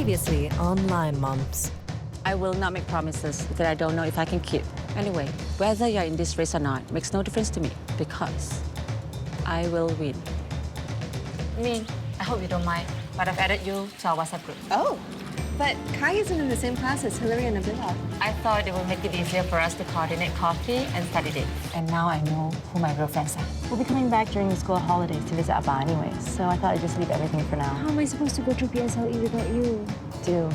Previously on Lion Moms. I will not make promises that I don't know if I can keep. Anyway, whether you're in this race or not makes no difference to me because I will win. Me, I hope you don't mind, but I've added you to our WhatsApp group. Oh, but Kai isn't in the same class as Hillary and Nabilah. I thought it would make it easier for us to coordinate coffee and study dates. And now I know who my real friends are. We'll be coming back during the school holidays to visit Abba anyway, so I thought I'd just leave everything for now. How am I supposed to go through PSLE without you? Do.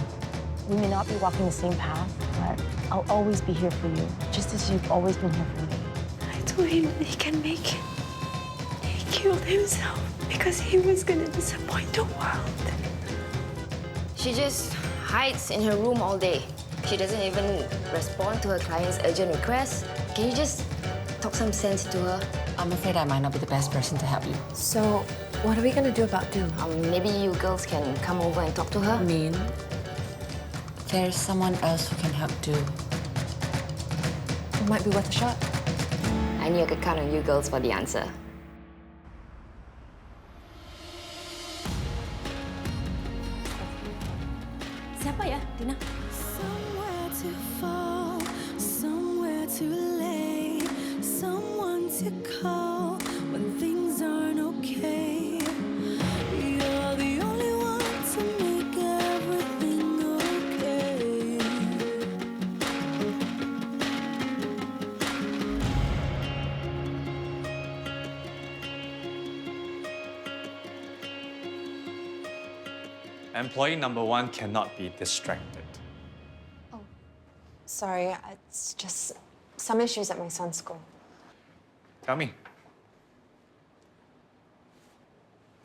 We may not be walking the same path, but I'll always be here for you, just as you've always been here for me. I told him that he can make it. He killed himself because he was gonna disappoint the world. She just hides in her room all day. She doesn't even respond to her clients' urgent requests. Can you just talk some sense to her? I'm afraid I might not be the best person to help you. So, what are we gonna do about Du? Maybe you girls can come over and talk to her? Mean, there's someone else who can help too. It might be worth a shot. I knew I could count on you girls for the answer. Siapa ya, Tina? Somewhere to fall, somewhere to lay, someone to call when things aren't okay. You're the only one to make everything okay. Employee number one cannot be distracted. Sorry, it's just some issues at my son's school. Tell me.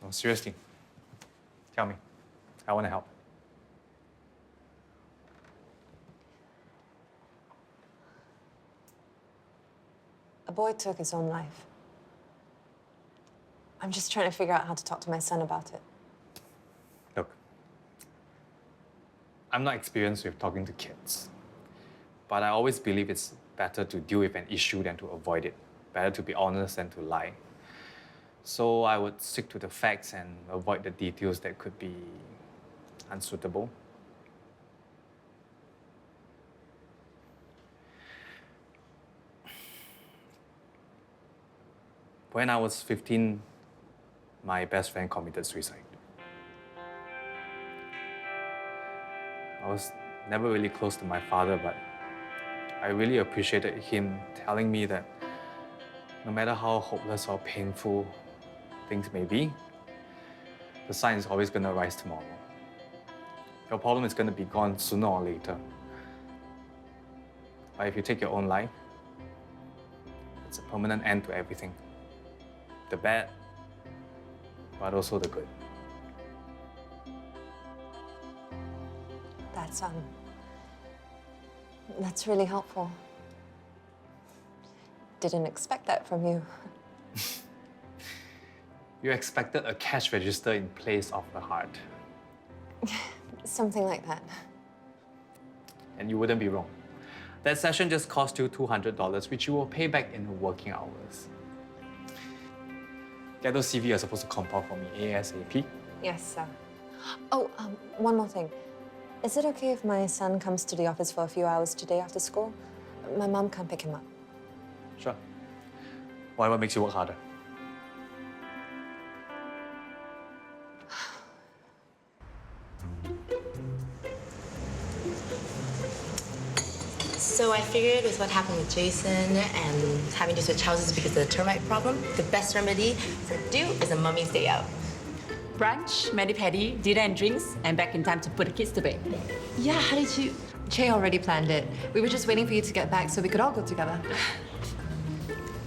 No, seriously. Tell me. I want to help. A boy took his own life. I'm just trying to figure out how to talk to my son about it. Look, I'm not experienced with talking to kids, but I always believe it's better to deal with an issue than to avoid it. Better to be honest than to lie. So I would stick to the facts and avoid the details that could be unsuitable. When I was 15, my best friend committed suicide. I was never really close to my father, but I really appreciated him telling me that no matter how hopeless or painful things may be, the sun is always going to rise tomorrow. Your problem is going to be gone sooner or later. But if you take your own life, it's a permanent end to everything. The bad, but also the good. That's really helpful. Didn't expect that from you. You expected a cash register in place of a heart. Something like that. And you wouldn't be wrong. That session just cost you $200, which you will pay back in working hours. Get those CV you're supposed to compile for me ASAP. Yes, sir. Oh, one more thing. Is it okay if my son comes to the office for a few hours today after school? My mom can't pick him up. Sure. Whatever makes you work harder. So I figured with what happened with Jason and having to switch houses because of the termite problem, the best remedy for Du is a mummy's day out. Brunch, mani-pedi, dinner and drinks, and back in time to put the kids to bed. Yeah, how did you... Chae already planned it. We were just waiting for you to get back so we could all go together.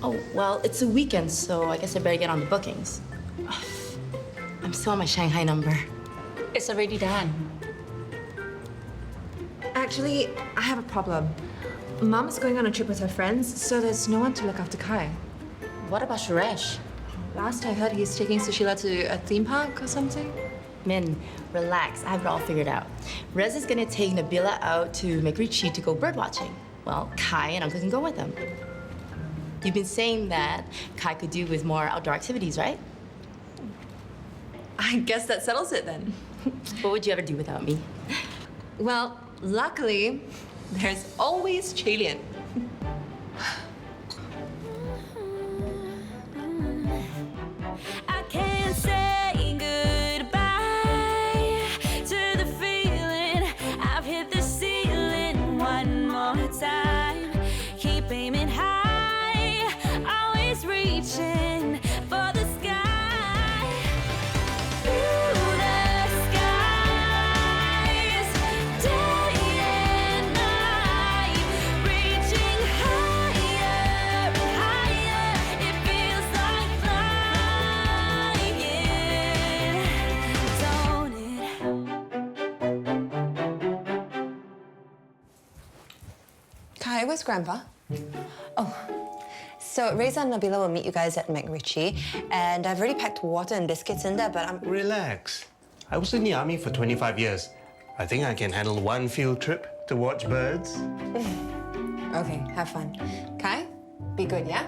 Oh, well, it's a weekend, so I guess I better get on the bookings. I'm still on my Shanghai number. It's already done. Actually, I have a problem. Mom is going on a trip with her friends, so there's no one to look after Kai. What about Suresh? Last I heard, he's taking Sushila to a theme park or something. Min, relax. I have it all figured out. Reza's gonna take Nabilah out to Macritchie to go birdwatching. Well, Kai and Uncle can go with them. You've been saying that Kai could do with more outdoor activities, right? I guess that settles it then. What would you ever do without me? Well, luckily, there's always Chae Lian. I can't say goodbye to the feeling. I've hit the ceiling one more time. Keep aiming high, always reaching for the sky. Through the skies, day and night, reaching higher and higher. It feels like flying, don't it? Kai, where's Grandpa? Oh, so Reza and Nabilah will meet you guys at Macritchie, and I've already packed water and biscuits in there, but I'm... Relax. I was in the army for 25 years. I think I can handle one field trip to watch birds. Okay, have fun. Kai, be good, yeah?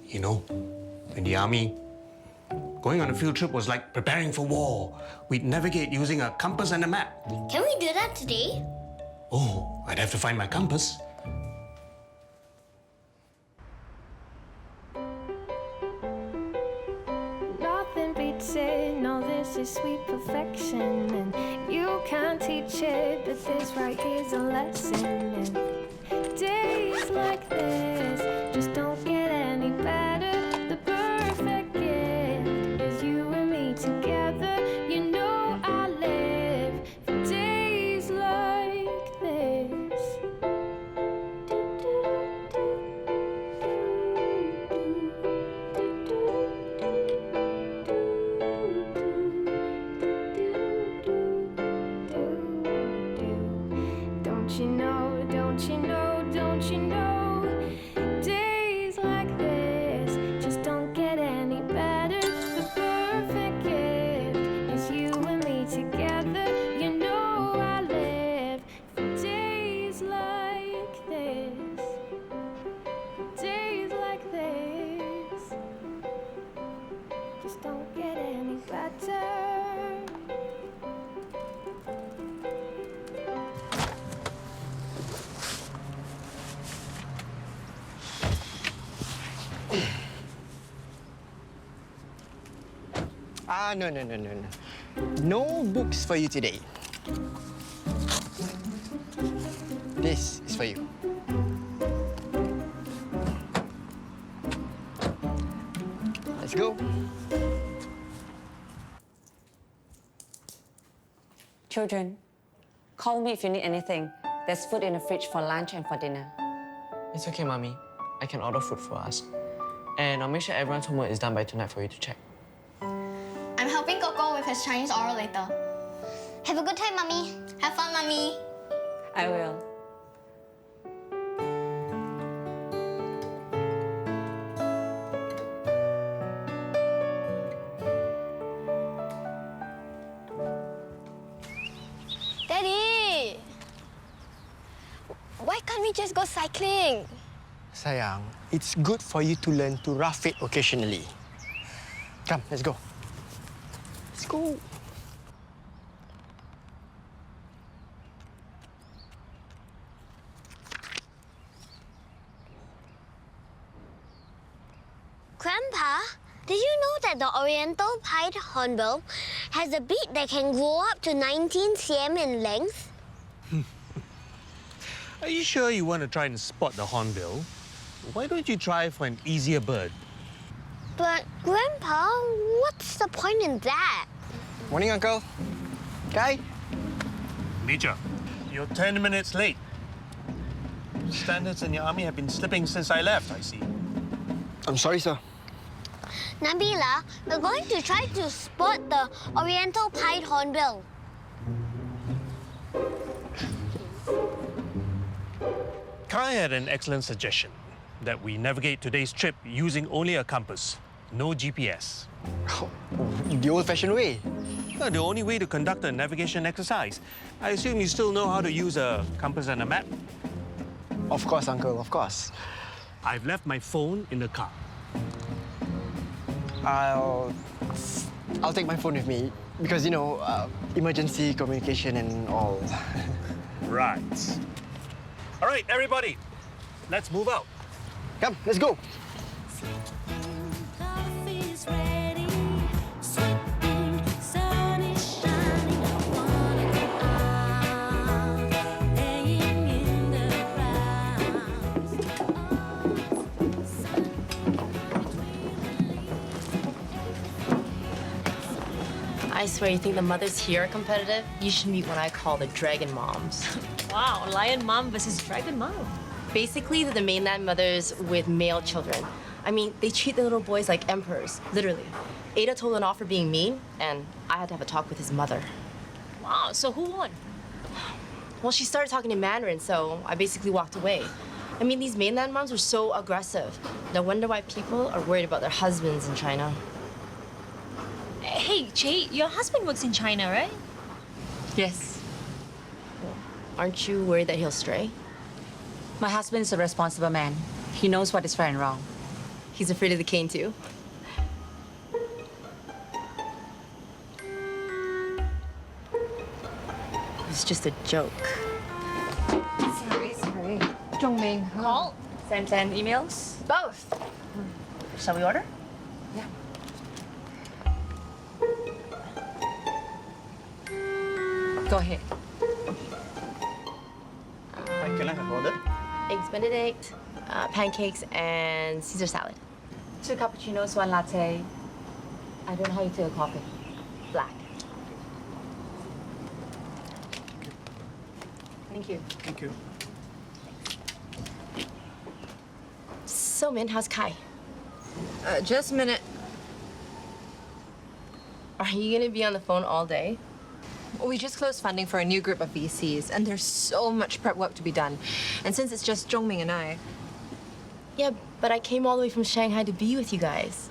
You know, in the army, going on a field trip was like preparing for war. We'd navigate using a compass and a map. Can we do that today? Oh, I'd have to find my compass. Nothing beats it, no, this is sweet perfection. And you can't teach it, but this right here's a lesson. And days like this just don't get any better. The perfect gift is you and me together. You know I live for days like this. Don't you know, don't you know, don't you know? Days like this just don't get any better. The perfect gift is you and me together. You know I live for days like this. Days like this just don't get any better. No. No books for you today. This is for you. Let's go. Children, call me if you need anything. There's food in the fridge for lunch and for dinner. It's okay, Mommy. I can order food for us. And I'll make sure everyone's homework is done by tonight for you to check. I'm helping Coco with his Chinese oral later. Have a good time, Mummy. Have fun, Mummy. I will. Daddy! Why can't we just go cycling? Sayang, it's good for you to learn to rough it occasionally. Come, let's go. Let's go. Grandpa, did you know that the Oriental pied hornbill has a beak that can grow up to 19 cm in length? Are you sure you want to try and spot the hornbill? Why don't you try for an easier bird? But, Grandpa, what's the point in that? Morning, Uncle. Kai? Major, you're 10 minutes late. Standards in your army have been slipping since I left, I see. I'm sorry, sir. Nabilah, we're going to try to spot the Oriental pied hornbill. Kai had an excellent suggestion that we navigate today's trip using only a compass, no GPS. The old-fashioned way. The only way to conduct a navigation exercise. I assume you still know how to use a compass and a map? Of course, Uncle, of course. I've left my phone in the car. I'll take my phone with me. Because, you know, emergency communication and all. Right. All right, everybody, let's move out. Come, let's go. I swear, you think the mothers here are competitive? You should meet what I call the dragon moms. Wow, lion mom versus dragon mom. Basically, they're the mainland mothers with male children. I mean, they treat the little boys like emperors, literally. Ada told an off for being mean, and I had to have a talk with his mother. Wow, so who won? Well, she started talking in Mandarin, so I basically walked away. I mean, these mainland moms are so aggressive. No wonder why people are worried about their husbands in China. Hey, Chae, your husband works in China, right? Yes. Well, aren't you worried that he'll stray? My husband is a responsible man. He knows what is right and wrong. He's afraid of the cane, too? It's just a joke. Sorry. Zhongming. Call? Send emails? Both. Shall we order? Yeah. Go ahead. Can I have order? Eggs Benedict, pancakes, and Caesar salad. 2 cappuccinos, 1 latte. I don't know how you take a coffee. Black. Thank you. Thank you. So, Min, how's Kai? Just a minute. Are you gonna be on the phone all day? We just closed funding for a new group of VCs, and there's so much prep work to be done. And since it's just Zhongming and I... Yeah, but I came all the way from Shanghai to be with you guys.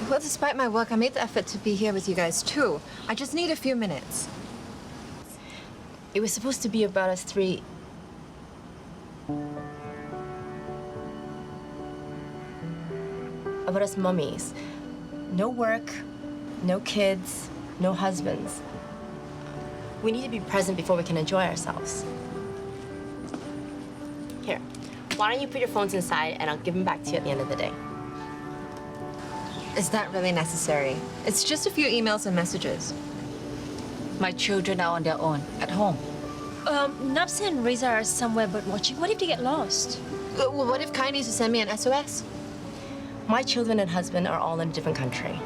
Well, despite my work, I made the effort to be here with you guys, too. I just need a few minutes. It was supposed to be about us 3. About us mummies. No work, no kids, no husbands. We need to be present before we can enjoy ourselves. Here, why don't you put your phones inside and I'll give them back to you at the end of the day. Is that really necessary? It's just a few emails and messages. My children are on their own, at home. Nabs and Reza are somewhere but watching. What if they get lost? Well, what if Kai needs to send me an SOS? My children and husband are all in a different country.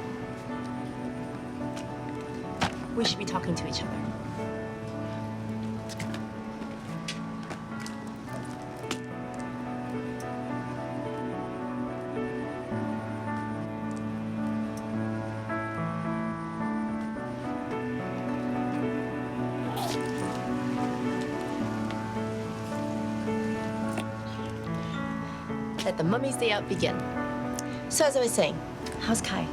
We should be talking to each other. Let the mummy's day out begin. So as I was saying, how's Kai?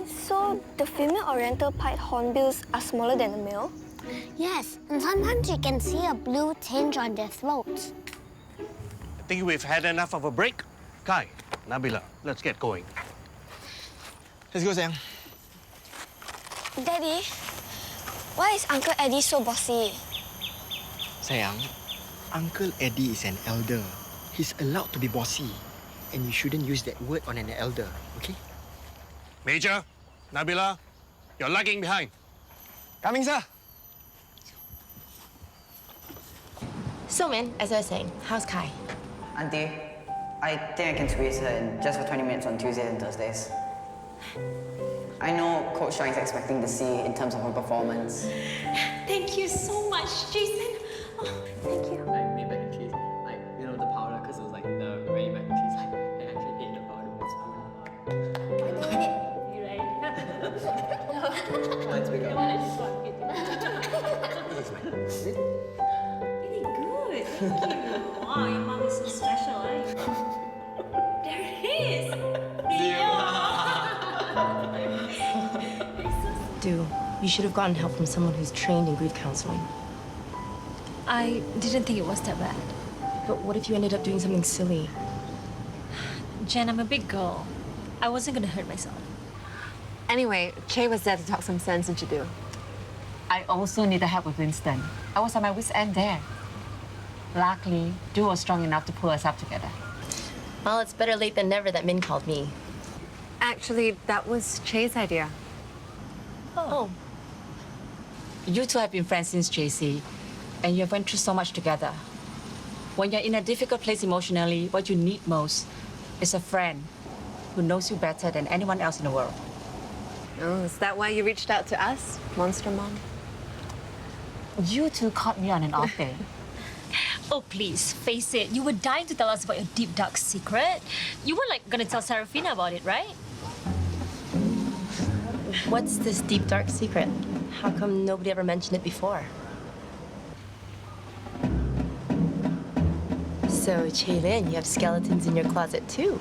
So, the female oriental pied hornbills are smaller than the male? Yes, and sometimes you can see a blue tinge on their throats. I think we've had enough of a break. Kai, Nabilah, let's get going. Let's go, sayang. Daddy, why is Uncle Eddy so bossy? Sayang, Uncle Eddy is an elder. He's allowed to be bossy. And you shouldn't use that word on an elder, okay? Major, Nabilah, you're lagging behind. Coming, sir. So, man, as I was saying, how's Kai? Auntie, I think I can squeeze her in just for 20 minutes on Tuesdays and Thursdays. I know Coach Shang is expecting to see in terms of her performance. Thank you so much, Jason. Oh, thank you. I made mac and cheese. Like, you know, the powder, because it was like the ready mac and cheese. Like, I actually ate the powder with a spoon. You right? Mine's bigger. Really good. Thank you. Wow, your mom is so special, eh? Do. You should have gotten help from someone who's trained in grief counseling. I didn't think it was that bad. But what if you ended up doing something silly? Jen, I'm a big girl. I wasn't gonna hurt myself. Anyway, Chae was there to talk some sense into Do. I also needed help with Winston. I was at my wit's end there. Luckily, Du was strong enough to pull us up together. Well, it's better late than never that Min called me. Actually, that was Chae's idea. Oh. You two have been friends since JC, and you have went through so much together. When you're in a difficult place emotionally, what you need most is a friend who knows you better than anyone else in the world. Oh, is that why you reached out to us, Monster Mom? You two caught me on an off day. Oh, please, face it. You were dying to tell us about your deep, dark secret. You were like gonna tell Serafina about it, right? What's this deep, dark secret? How come nobody ever mentioned it before? So, Chae Lian, you have skeletons in your closet too?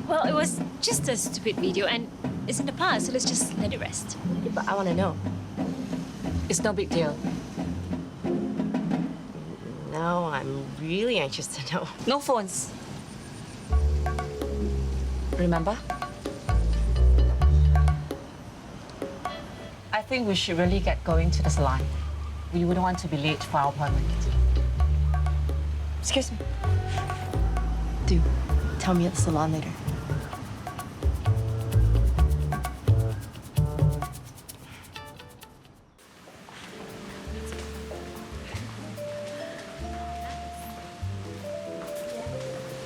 Well, it was just a stupid video, and it's in the past, so let's just let it rest. Yeah, but I want to know. It's no big deal. Now I'm really anxious to know. No phones. Remember? I think we should really get going to the salon. We wouldn't want to be late for our appointment. Excuse me. Do tell me at the salon later.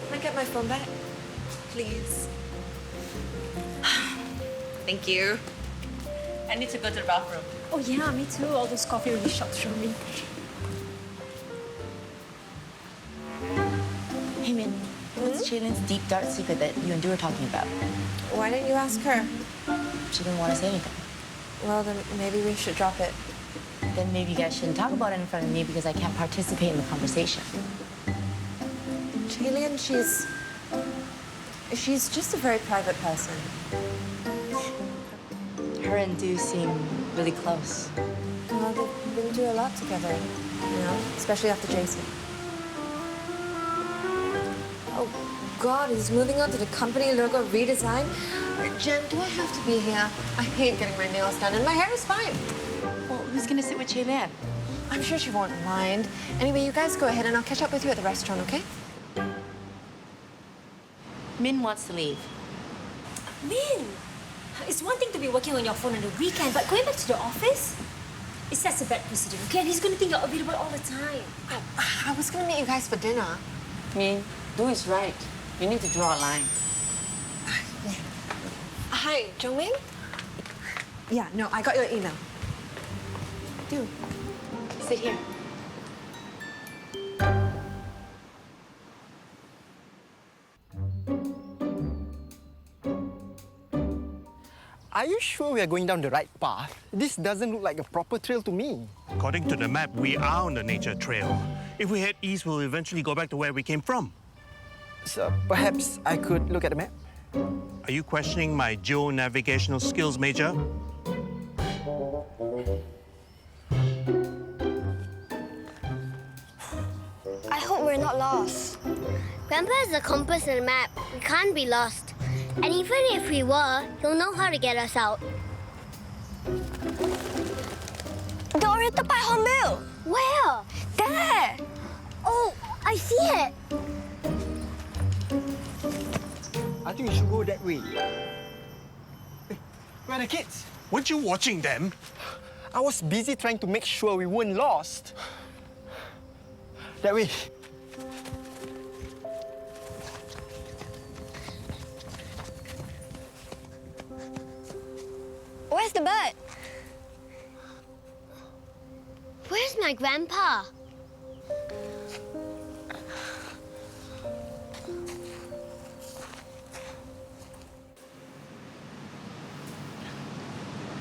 Can I get my phone back? Please. Thank you. I need to go to the bathroom. Oh yeah, me too. All those coffee really shot through me. Hey, Min, what's Chae Lian's deep, dark secret that you and Du were talking about? Why didn't you ask her? She didn't want to say anything. Well, then maybe we should drop it. Then maybe you guys shouldn't talk about it in front of me because I can't participate in the conversation. Chae Lian, she's just a very private person. Her and Du seem really close. Well, they've been through a lot together, you know, especially after Jason. Oh, God, he's moving on to the company logo redesign. Jen, do I have to be here? I hate getting my nails done, and my hair is fine. Well, who's gonna sit with Chae Lian? I'm sure she won't mind. Anyway, you guys go ahead, and I'll catch up with you at the restaurant, okay? Min wants to leave. Min! It's one thing to be working on your phone on the weekend, but going back to the office? It sets a bad precedent, okay? And he's gonna think you're available all the time. Oh, I was gonna meet you guys for dinner. Min, Du is right. You need to draw a line. Hi, Jongmin? Yeah, no, I got your email. Du, sit here. Are you sure we are going down the right path? This doesn't look like a proper trail to me. According to the map, we are on the nature trail. If we head east, we'll eventually go back to where we came from. So perhaps I could look at the map? Are you questioning my geo-navigational skills, Major? I hope we're not lost. Grandpa has a compass and a map. We can't be lost. And even if we were, he'll know how to get us out. The Oriental Pie Hornbill! Where? There! Oh, I see it! I think we should go that way. Hey, where are the kids? Weren't you watching them? I was busy trying to make sure we weren't lost. That way. Where's the bird? Where's my grandpa?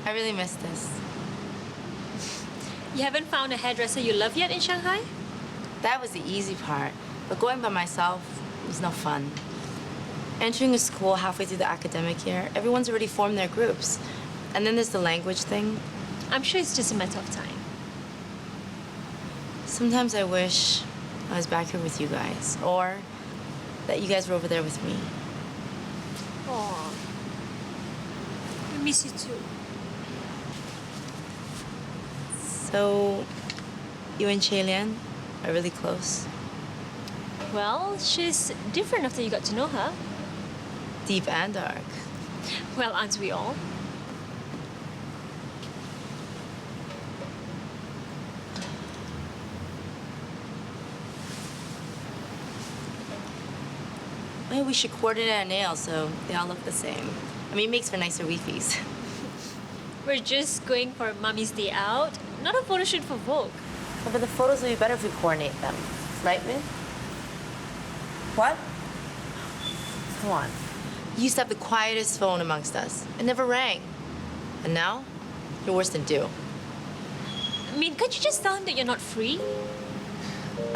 I really miss this. You haven't found a hairdresser you love yet in Shanghai? That was the easy part, but going by myself was no fun. Entering a school halfway through the academic year, everyone's already formed their groups. And then there's the language thing. I'm sure it's just a matter of time. Sometimes I wish I was back here with you guys, or that you guys were over there with me. Aw. I miss you too. So, you and Chae Lian are really close? Well, she's different after you got to know her. Deep and dark. Well, aren't we all? Maybe we should coordinate our nails so they all look the same. I mean, it makes for nicer weefies. We're just going for Mummy's day out, not a photo shoot for Vogue. But the photos would be better if we coordinate them. Right, Min? What? Come on. You used to have the quietest phone amongst us. It never rang. And now, you're worse than due. I mean, can't you just tell him that you're not free?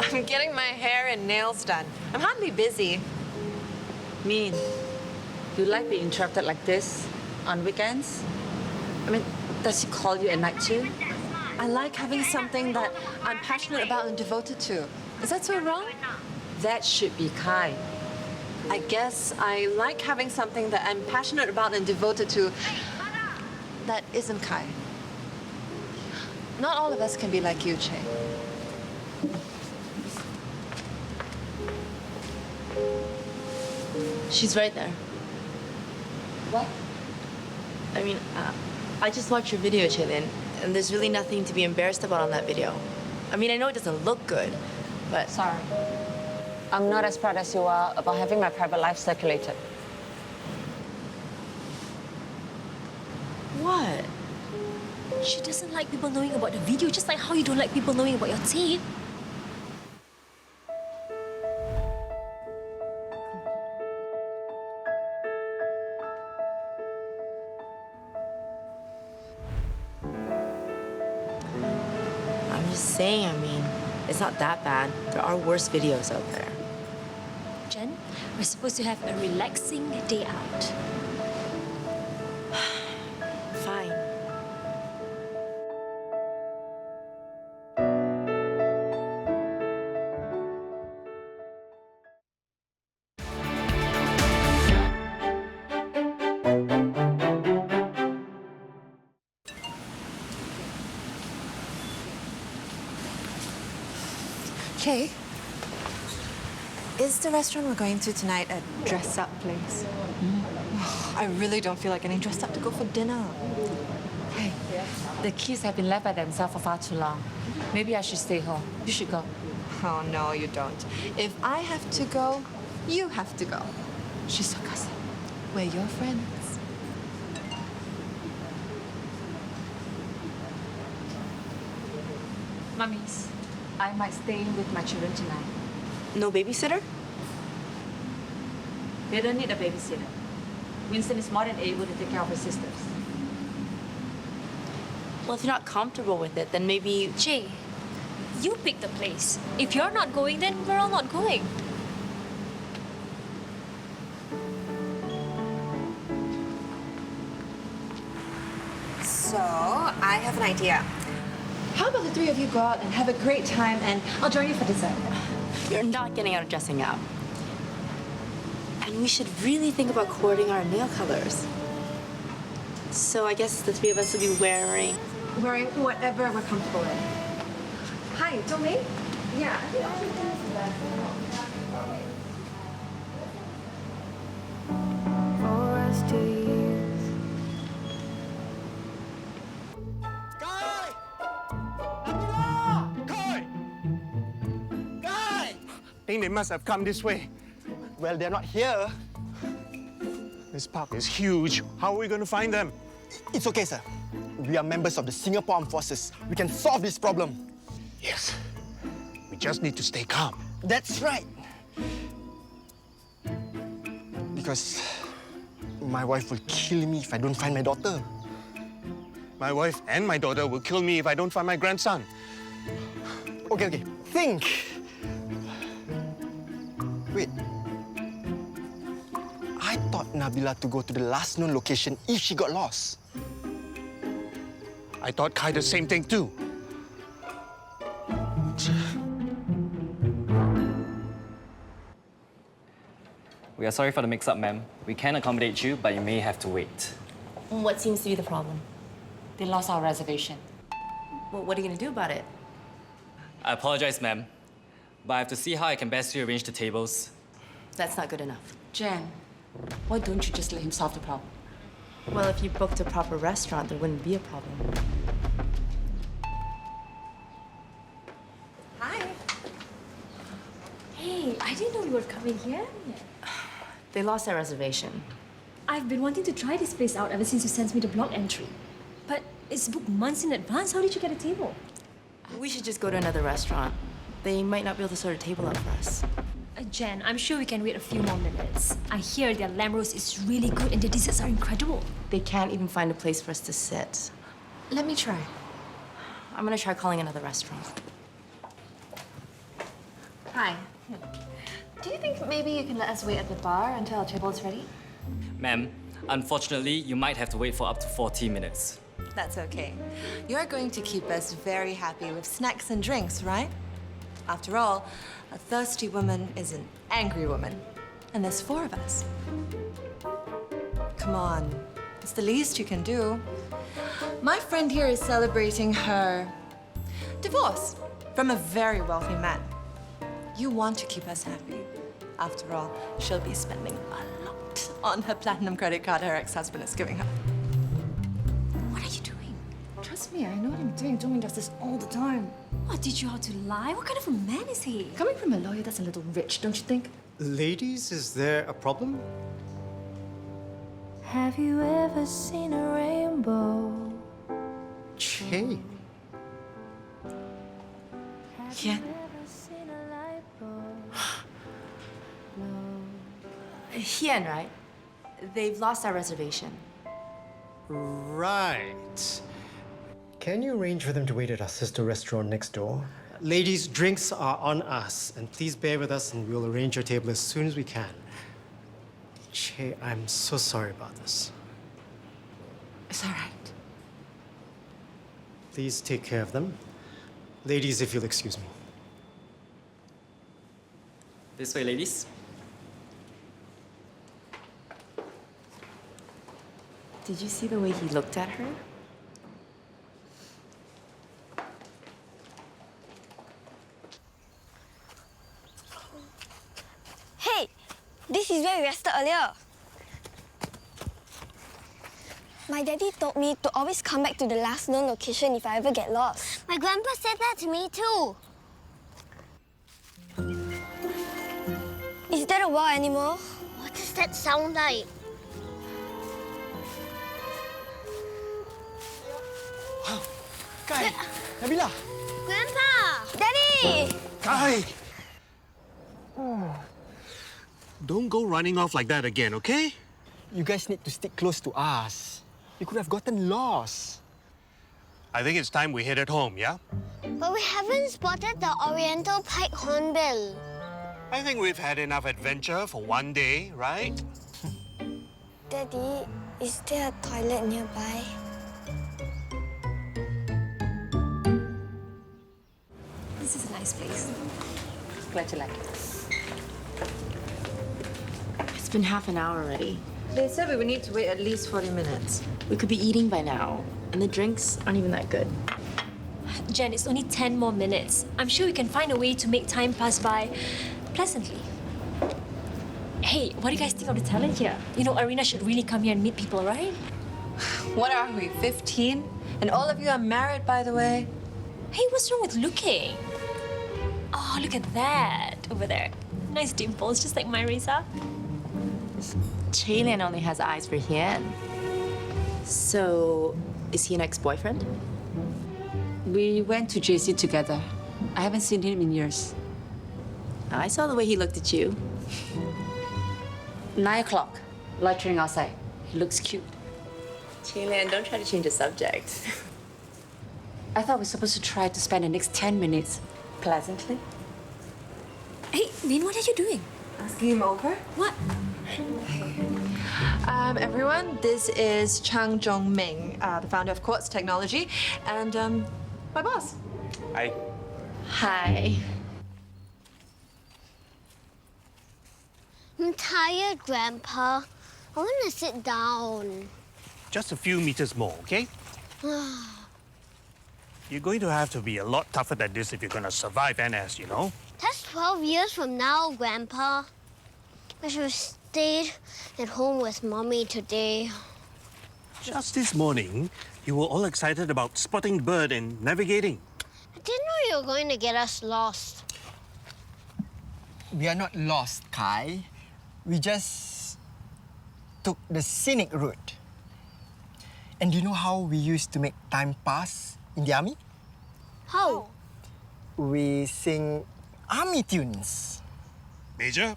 I'm getting my hair and nails done. I'm hardly busy. Mean, you like being interrupted like this on weekends? I mean, does he call you at night too? I like having something that I'm passionate about and devoted to. Is that so wrong? That should be Kai. I guess I like having something that I'm passionate about and devoted to that isn't Kai. Not all of us can be like you, Chae. She's right there. What? I mean, I just watched your video, Chae Lian, and there's really nothing to be embarrassed about on that video. I mean, I know it doesn't look good, but... Sorry. I'm not as proud as you are about having my private life circulated. What? She doesn't like people knowing about the video, just like how you don't like people knowing about your tape. I'm just saying, I mean, it's not that bad. There are worse videos out there. Jen, we're supposed to have a relaxing day out. Fine. Chae, is the restaurant we're going to tonight a dress-up place? I really don't feel like getting dressed up to go for dinner. Hey, the kids have been left by themselves for far too long. Maybe I should stay home. You should go. Oh, no, you don't. If I have to go, you have to go. She's your cousin. We're your friends. Mummies, I might stay with my children tonight. No babysitter? They don't need a babysitter. Winston is more than able to take care of his sisters. Well, if you're not comfortable with it, then maybe... Chae, you pick the place. If you're not going, then we're all not going. So, I have an idea. How about the three of you go out and have a great time, and I'll join you for dessert? You're not getting out of dressing up. And we should really think about coordinating our nail colors. So I guess the three of us will be wearing... Wearing whatever we're comfortable in. Hi, Tomei? Yeah. For us to use. Kai! Nabilah! Kai! Kai! I think they must have come this way. Well, they're not here. This park is huge. How are we going to find them? It's okay, sir. We are members of the Singapore Armed Forces. We can solve this problem. Yes. We just need to stay calm. That's right. Because my wife will kill me if I don't find my daughter. My wife and my daughter will kill me if I don't find my grandson. Okay. Think. Wait. I taught Nabilah to go to the last known location if she got lost. I thought Kai the same thing too. We are sorry for the mix-up, ma'am. We can accommodate you, but you may have to wait. What seems to be the problem? They lost our reservation. Well, what are you gonna do about it? I apologize, ma'am, but I have to see how I can best rearrange the tables. That's not good enough. Jen, why don't you just let him solve the problem? Well, if you booked a proper restaurant, there wouldn't be a problem. Hi. Hey, I didn't know you were coming here. They lost their reservation. I've been wanting to try this place out ever since you sent me the blog entry. But it's booked months in advance. How did you get a table? We should just go to another restaurant. They might not be able to sort a table out for us. Jen, I'm sure we can wait a few more minutes. I hear their lamb roast is really good and their desserts are incredible. They can't even find a place for us to sit. Let me try. I'm gonna try calling another restaurant. Hi. Do you think maybe you can let us wait at the bar until our table is ready? Ma'am, unfortunately, you might have to wait for up to 40 minutes. That's okay. You're going to keep us very happy with snacks and drinks, right? After all, a thirsty woman is an angry woman. And there's 4 of us. Come on, it's the least you can do. My friend here is celebrating her divorce from a very wealthy man. You want to keep us happy. After all, she'll be spending a lot on her platinum credit card her ex-husband is giving her. What are you doing? Trust me, I know what I'm doing. Joey does this all the time. What, teach you how to lie? What kind of a man is he? Coming from a lawyer, that's a little rich, don't you think? Ladies, is there a problem? Have you ever seen a rainbow? Chae. Yeah. Hien, right? They've lost our reservation. Right. Can you arrange for them to wait at our sister restaurant next door? Ladies, drinks are on us, and please bear with us and we'll arrange your table as soon as we can. Chae, I'm so sorry about this. It's all right. Please take care of them. Ladies, if you'll excuse me. This way, ladies. Did you see the way he looked at her? Hey, this is where we rested earlier. My daddy told me to always come back to the last known location if I ever get lost. My grandpa said that to me too. Is that a wild animal? What does that sound like? Kai! Nabilah! Grandpa! Daddy! Kai! Don't go running off like that again, okay? You guys need to stick close to us. You could have gotten lost. I think it's time we headed home, yeah? But we haven't spotted the Oriental Pike Hornbill. I think we've had enough adventure for one day, right? Daddy, is there a toilet nearby? This is a nice place. Glad you like it. It's been half an hour already. They said we would need to wait at least 40 minutes. We could be eating by now, and the drinks aren't even that good. Jen, it's only 10 more minutes. I'm sure we can find a way to make time pass by pleasantly. Hey, what do you guys think of the talent here? You know, Arena should really come here and meet people, right? What are we, 15? And all of you are married, by the way? Hey, what's wrong with looking? Oh, look at that over there. Nice dimples, just like my Reza. Chae Lian only has eyes for Hien. So, is he an ex-boyfriend? We went to JC together. I haven't seen him in years. I saw the way he looked at you. 9 o'clock, loitering outside. He looks cute. Chae Lian, don't try to change the subject. I thought we were supposed to try to spend the next 10 minutes pleasantly. Hey, Min, what are you doing? Asking him over? What? Everyone, this is Chang Zhongming, the founder of Quartz Technology, and my boss. Hi. Hi. I'm tired, Grandpa. I want to sit down. Just a few meters more, okay? You're going to have to be a lot tougher than this if you're going to survive NS, you know? That's 12 years from now, Grandpa. I should have stayed at home with Mommy today. Just this morning, you were all excited about spotting the bird and navigating. I didn't know you were going to get us lost. We are not lost, Kai. We just took the scenic route. And do you know how we used to make time pass in the army? How? We sing army tunes. Major?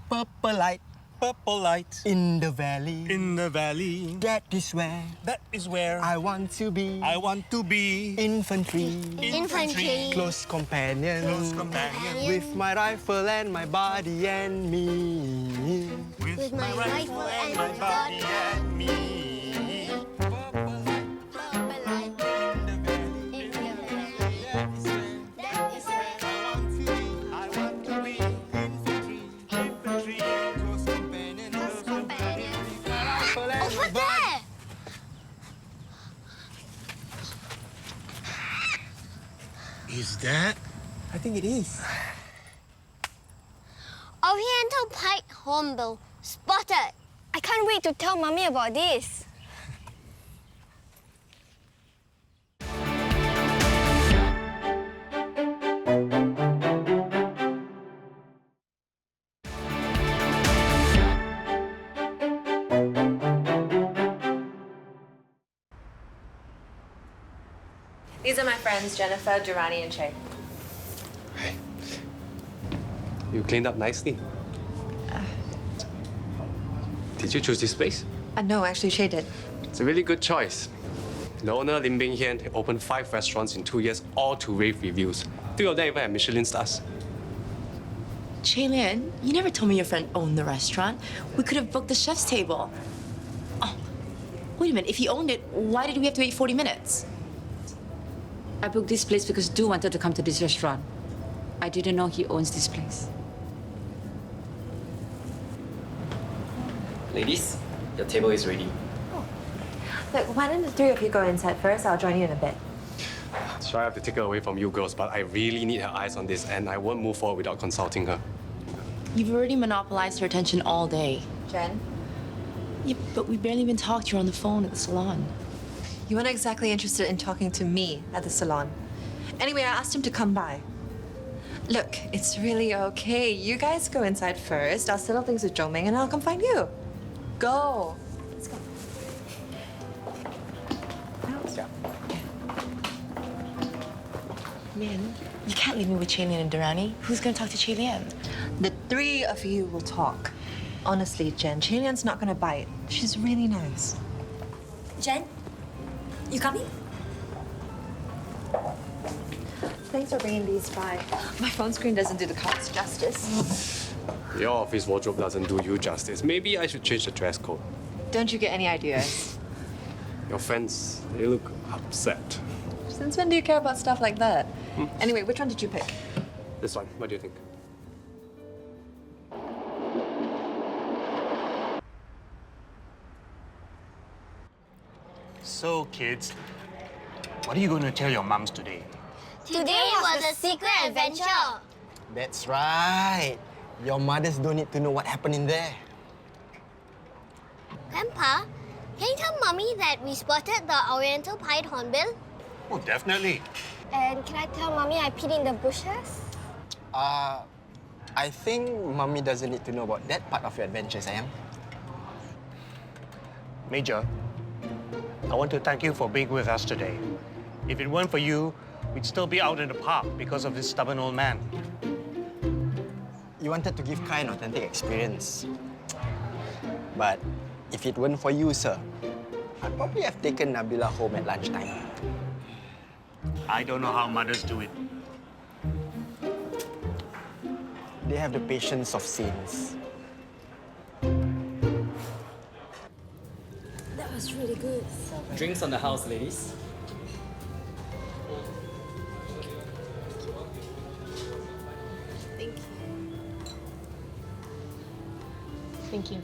Purple light in the valley. In the valley. That is where I want to be. I want to be infantry. Infantry. Close companion. With my rifle and my body and me. With my rifle and my body and me. Is that? I think it is. Oriental Pied Hornbill spotted. I can't wait to tell Mommy about this. These are my friends, Jennifer, Durrani, and Chae. You cleaned up nicely. Did you choose this place? No, actually, Chae did. It's a really good choice. The owner, Lim Bing Hian, opened 5 restaurants in 2 years, all to rave reviews. 3 of them even had Michelin stars. Chae Lian, you never told me your friend owned the restaurant. We could have booked the chef's table. Oh, wait a minute. If he owned it, why did we have to wait 40 minutes? I booked this place because Du wanted to come to this restaurant. I didn't know he owns this place. Ladies, your table is ready. Look, why don't the 3 of you go inside first? I'll join you in a bit. Sorry I have to take her away from you girls, but I really need her eyes on this, and I won't move forward without consulting her. You've already monopolized her attention all day. Jen? Yeah, but we barely even talked to her on the phone at the salon. You weren't exactly interested in talking to me at the salon. Anyway, I asked him to come by. Look, it's really okay. You guys go inside first. I'll settle things with Zhongming and I'll come find you. Go. Let's go. Now let's go. Man, you can't leave me with Chae Lian and Durrani. Who's gonna talk to Chae Lian? The 3 of you will talk. Honestly, Jen, Chae Lian's not gonna bite. She's really nice. Jen, you coming? Thanks for bringing these by. My phone screen doesn't do the cards justice. Your office wardrobe doesn't do you justice. Maybe I should change the dress code. Don't you get any ideas? Your friends, they look upset. Since when do you care about stuff like that? Anyway, which one did you pick? This one, what do you think? So, kids, what are you going to tell your mums today? Today was a secret adventure. That's right. Your mothers don't need to know what happened in there. Grandpa, can you tell Mommy that we spotted the Oriental Pied Hornbill? Oh, definitely. And can I tell Mommy I peed in the bushes? I think Mommy doesn't need to know about that part of your adventure, sayang. Major, I want to thank you for being with us today. If it weren't for you, we'd still be out in the park because of this stubborn old man. You wanted to give Kai an authentic experience. But if it weren't for you, sir, I'd probably have taken Nabilah home at lunchtime. I don't know how mothers do it. They have the patience of saints. really good. Drinks on the house, ladies. Thank you. Thank you.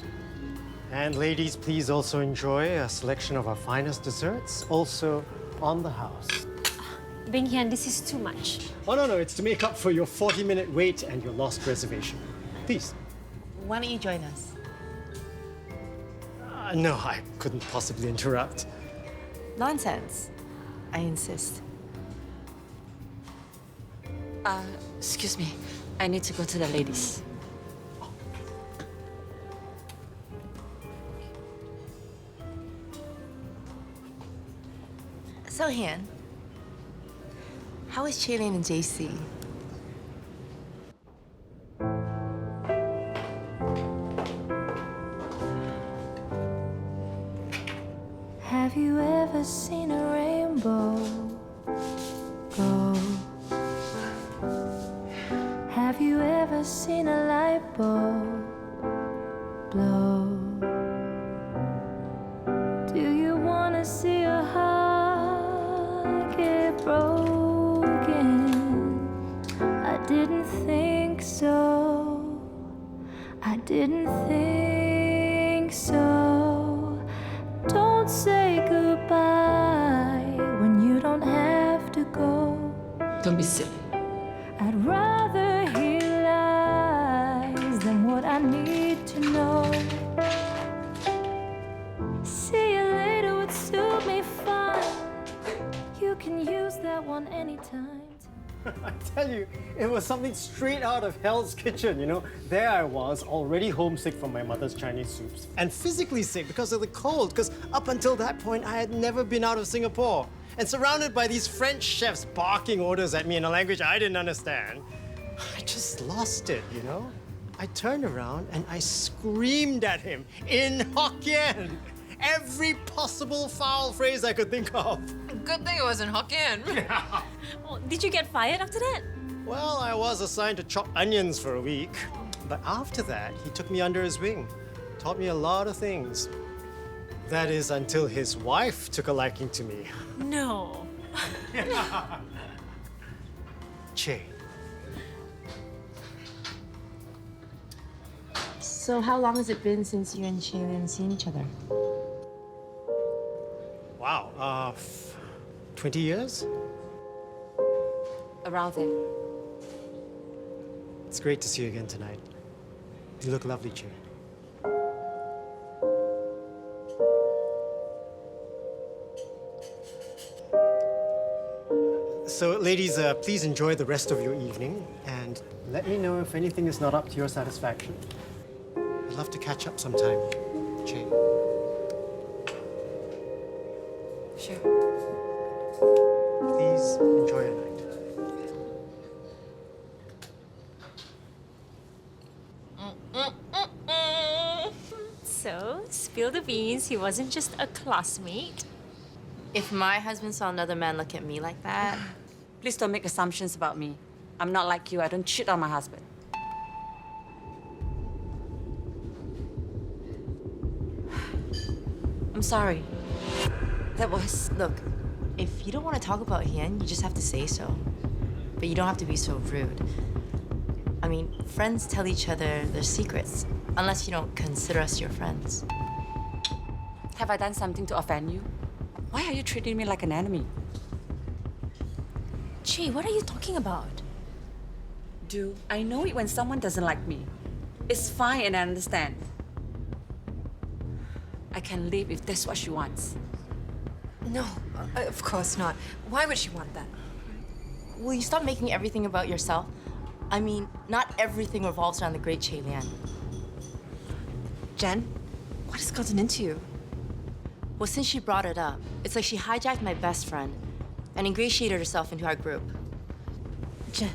And ladies, please also enjoy a selection of our finest desserts, also on the house. Bing Hian, this is too much. Oh, no, it's to make up for your 40-minute wait and your lost reservation. Please. Why don't you join us? No, I couldn't possibly interrupt. Nonsense. I insist. Excuse me. I need to go to the ladies. So, Han, how is Chae Lian and JC? Have you ever seen a rainbow go? Have you ever seen a light bulb blow? Do you want to see a heart get broken? I didn't think so. I didn't think so. Don't say goodbye when you don't have to go. Don't be silly. I'd rather hear lies than what I need to know. See you later would suit me fine. You can use that one anytime. I tell you, it was something straight out of Hell's Kitchen, you know? There I was, already homesick from my mother's Chinese soups. And physically sick because of the cold, because up until that point, I had never been out of Singapore. And surrounded by these French chefs barking orders at me in a language I didn't understand, I just lost it, you know? I turned around and I screamed at him in Hokkien. Every possible foul phrase I could think of. Good thing it wasn't Hokkien. Oh, did you get fired after that? Well, I was assigned to chop onions for a week. But after that, he took me under his wing. Taught me a lot of things. That is, until his wife took a liking to me. No. Chae. So, how long has it been since you and Chae Lian seen each other? Wow, 20 years? Around there. It's great to see you again tonight. You look lovely, Chae. So, ladies, please enjoy the rest of your evening and let me know if anything is not up to your satisfaction. I'd love to catch up sometime, Chae. Sure. Please enjoy your night. So, spill the beans, he wasn't just a classmate. If my husband saw another man look at me like that... Please don't make assumptions about me. I'm not like you. I don't cheat on my husband. I'm sorry. That was... Look, if you don't want to talk about Hian, you just have to say so. But you don't have to be so rude. I mean, friends tell each other their secrets, unless you don't consider us your friends. Have I done something to offend you? Why are you treating me like an enemy? Chae, what are you talking about? Do I know it when someone doesn't like me. It's fine and I understand. I can leave if that's what she wants. No, of course not. Why would she want that? Will you stop making everything about yourself? I mean, not everything revolves around the great Chae Lian. Jen, what has gotten into you? Well, since she brought it up, it's like she hijacked my best friend and ingratiated herself into our group. Jen,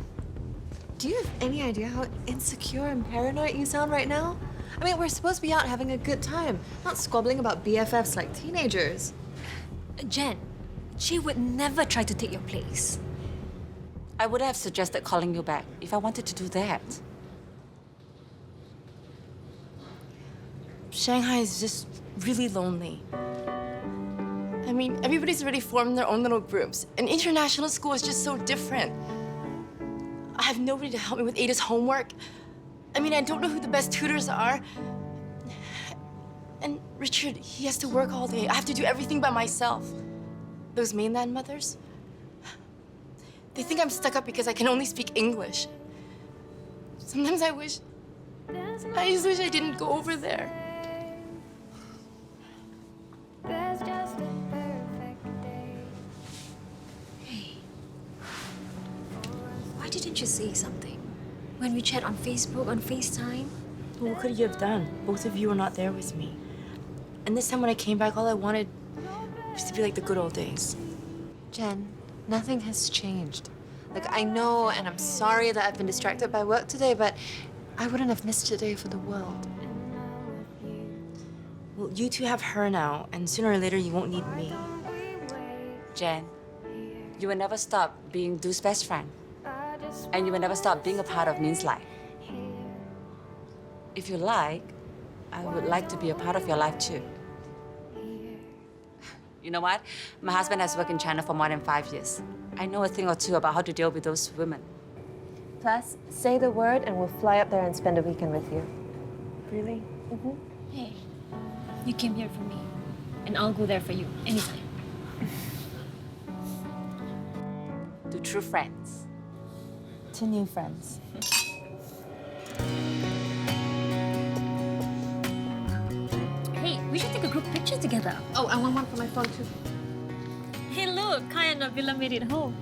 do you have any idea how insecure and paranoid you sound right now? I mean, we're supposed to be out having a good time, not squabbling about BFFs like teenagers. Jen, she would never try to take your place. I would have suggested calling you back if I wanted to do that. Shanghai is just really lonely. I mean, everybody's already formed their own little groups. And international school is just so different. I have nobody to help me with Ada's homework. I mean, I don't know who the best tutors are. And Richard, he has to work all day. I have to do everything by myself. Those mainland mothers, they think I'm stuck up because I can only speak English. Sometimes I just wish I didn't go over there. Why didn't you say something? When we chat on Facebook, on FaceTime? Well, what could you have done? Both of you were not there with me. And this time when I came back, all I wanted was to be like the good old days. Jen, nothing has changed. Like, I know, and I'm sorry that I've been distracted by work today, but I wouldn't have missed today for the world. Well, you two have her now, and sooner or later you won't need me. Jen, you will never stop being Du's best friend. And you will never stop being a part of Min's life. If you like, I would like to be a part of your life too. You know what? My husband has worked in China for more than 5 years. I know a thing or two about how to deal with those women. Plus, say the word and we'll fly up there and spend a weekend with you. Really? Mm-hmm. Hey, you came here for me, and I'll go there for you anytime. To true friends. To new friends. Hey, we should take a group picture together. Oh, I want one for my phone too. Hey, look, Kai and Nabilah made it home.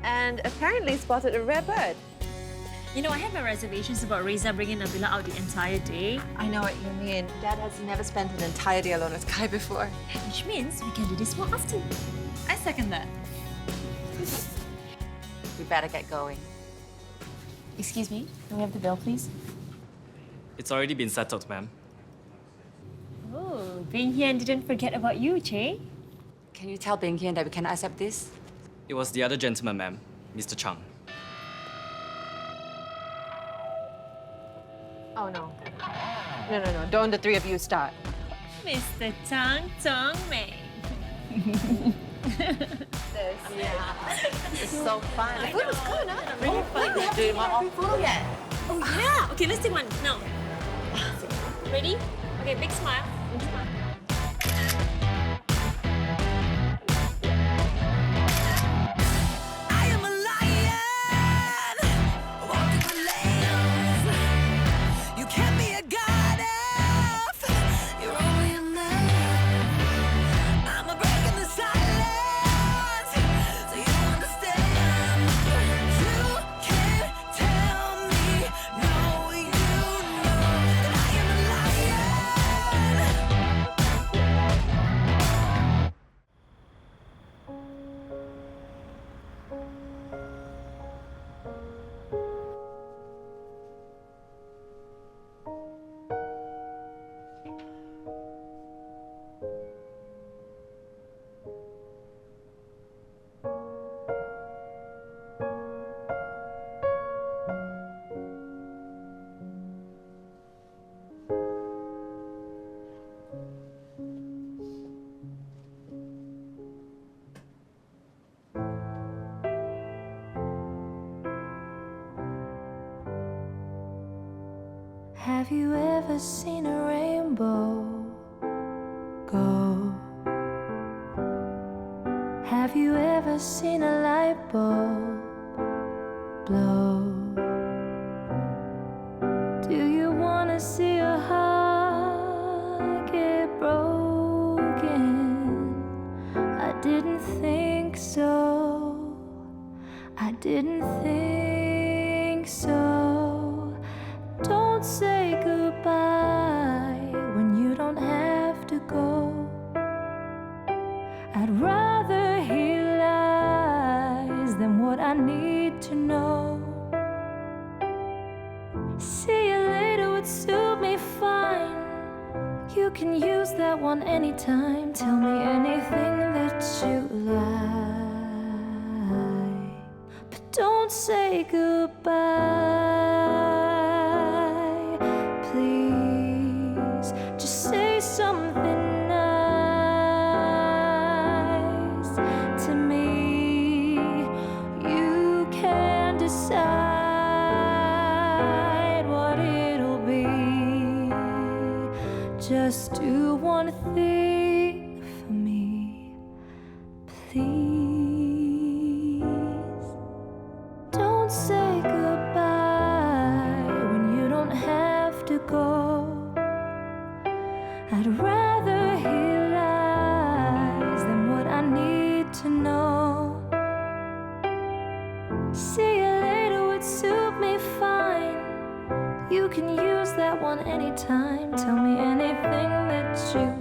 And apparently spotted a rare bird. You know, I had my reservations about Reza bringing Nabilah out the entire day. I know what you mean. Dad has never spent an entire day alone with Kai before. Which means we can do this more often. I second that. We better get going. Excuse me, can we have the bill, please? It's already been settled, ma'am. Oh, being here and didn't forget about you, Chae. Can you tell Bing Hian that we cannot accept this? It was the other gentleman, ma'am, Mr. Chang. Oh, no. No. Don't the three of you start. Mr. Chang Chong Mei. It's so fun. The food was good, huh? Really fun. Do you want all photo yet? Oh, yeah. Okay, let's take one now. Ready? Okay, big smile. Big smile. Have you ever seen a rainbow go? Have you ever seen a light bulb blow? Do you want to see a heart get broken? I didn't think so. I didn't think so. Don't say goodbye when you don't have to go. I'd rather hear lies than what I need to know. See you later would suit me fine. You can use that one anytime. Tell me anything that you like, but don't say goodbye. Please, just say something nice. can use that one anytime. Tell me anything that you